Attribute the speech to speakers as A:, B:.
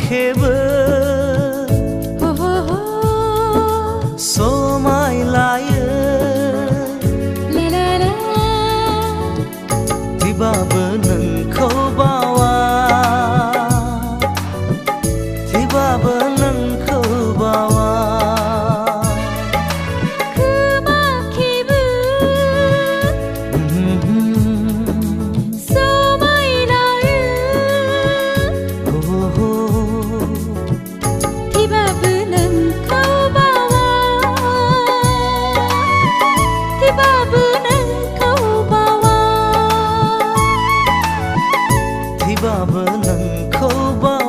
A: khebe so mai lai
B: la
A: thì ba bờ nâng khâu bawa thì ba bờ nâng khâu bawa thì ba bờ nâng khâu bawa